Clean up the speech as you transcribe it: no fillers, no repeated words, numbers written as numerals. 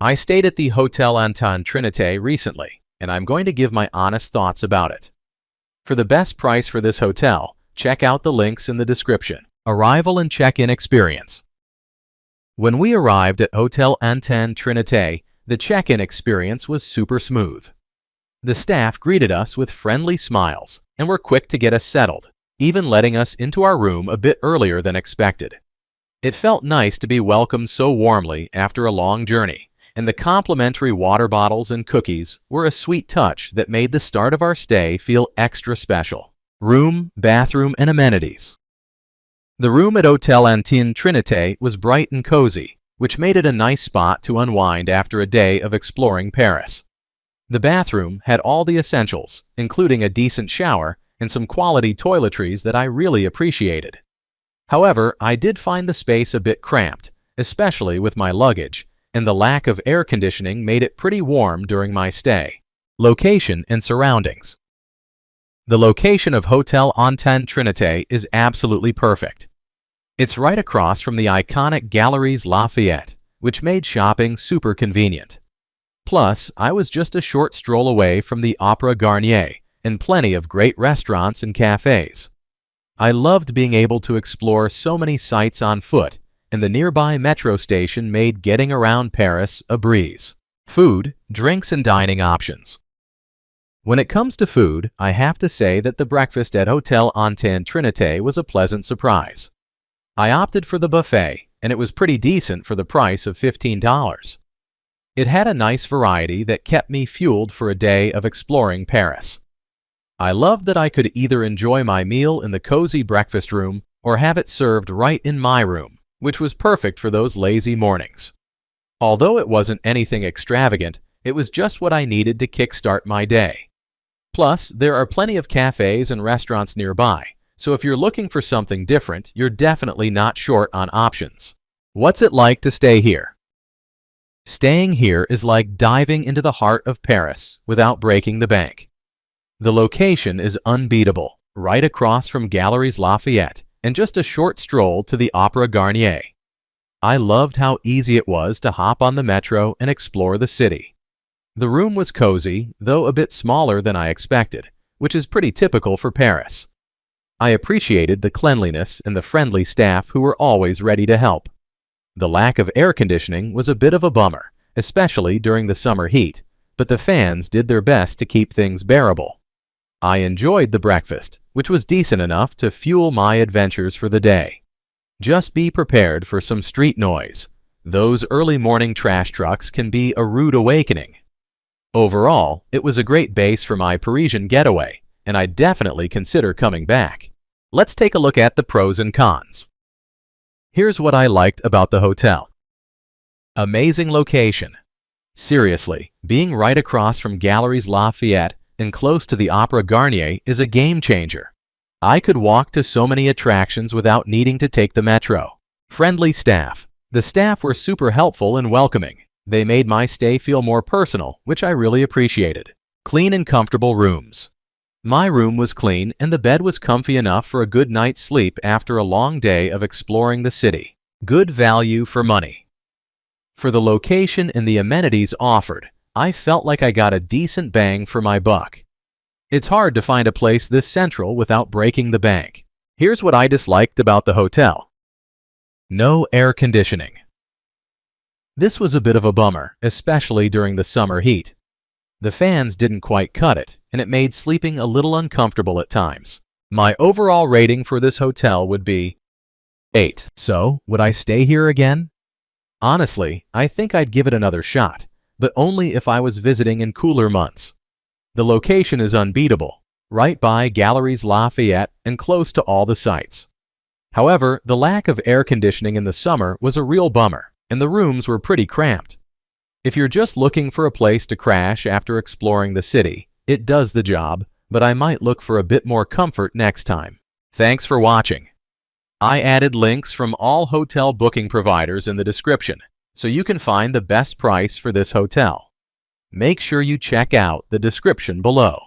I stayed at the Hotel Antin Trinité recently, and I'm going to give my honest thoughts about it. For the best price for this hotel, check out the links in the description. Arrival and check-in experience. When we arrived at Hotel Antin Trinité, the check-in experience was super smooth. The staff greeted us with friendly smiles and were quick to get us settled, even letting us into our room a bit earlier than expected. It felt nice to be welcomed so warmly after a long journey, and the complimentary water bottles and cookies were a sweet touch that made the start of our stay feel extra special. Room, bathroom, and amenities. The room at Hotel Antin Trinité was bright and cozy, which made it a nice spot to unwind after a day of exploring Paris. The bathroom had all the essentials, including a decent shower and some quality toiletries that I really appreciated. However, I did find the space a bit cramped, especially with my luggage, and the lack of air conditioning made it pretty warm during my stay. Location and surroundings. The location of Hotel Antin Trinité is absolutely perfect. It's right across from the iconic Galeries Lafayette, which made shopping super convenient. Plus, I was just a short stroll away from the Opéra Garnier and plenty of great restaurants and cafes. I loved being able to explore so many sites on foot, and the nearby metro station made getting around Paris a breeze. Food, drinks, and dining options. When it comes to food, I have to say that the breakfast at Hotel Antin Trinité was a pleasant surprise. I opted for the buffet, and it was pretty decent for the price of $15. It had a nice variety that kept me fueled for a day of exploring Paris. I loved that I could either enjoy my meal in the cozy breakfast room or have it served right in my room, which was perfect for those lazy mornings. Although it wasn't anything extravagant, it was just what I needed to kickstart my day. Plus, there are plenty of cafes and restaurants nearby, so if you're looking for something different, you're definitely not short on options. What's it like to stay here? Staying here is like diving into the heart of Paris without breaking the bank. The location is unbeatable, right across from Galeries Lafayette, and just a short stroll to the Opéra Garnier. I loved how easy it was to hop on the metro and explore the city. The room was cozy, though a bit smaller than I expected, which is pretty typical for Paris. I appreciated the cleanliness and the friendly staff who were always ready to help. The lack of air conditioning was a bit of a bummer, especially during the summer heat, but the fans did their best to keep things bearable. I enjoyed the breakfast, which was decent enough to fuel my adventures for the day. Just be prepared for some street noise. Those early morning trash trucks can be a rude awakening. Overall, it was a great base for my Parisian getaway, and I definitely consider coming back. Let's take a look at the pros and cons. Here's what I liked about the hotel. Amazing location. Seriously, being right across from Galeries Lafayette and close to the Opéra Garnier is a game changer. I could walk to so many attractions without needing to take the metro. Friendly staff. The staff were super helpful and welcoming. They made my stay feel more personal, which I really appreciated. Clean and comfortable rooms. My room was clean and the bed was comfy enough for a good night's sleep after a long day of exploring the city. Good value for money. For the location and the amenities offered, I felt like I got a decent bang for my buck. It's hard to find a place this central without breaking the bank. Here's what I disliked about the hotel. No air conditioning. This was a bit of a bummer, especially during the summer heat. The fans didn't quite cut it, and it made sleeping a little uncomfortable at times. My overall rating for this hotel would be 8. So, would I stay here again? Honestly, I think I'd give it another shot, but only if I was visiting in cooler months. The location is unbeatable, right by Galeries Lafayette and close to all the sites. However, the lack of air conditioning in the summer was a real bummer, and the rooms were pretty cramped. If you're just looking for a place to crash after exploring the city, it does the job, but I might look for a bit more comfort next time. Thanks for watching. I added links from all hotel booking providers in the description, so you can find the best price for this hotel. Make sure you check out the description below.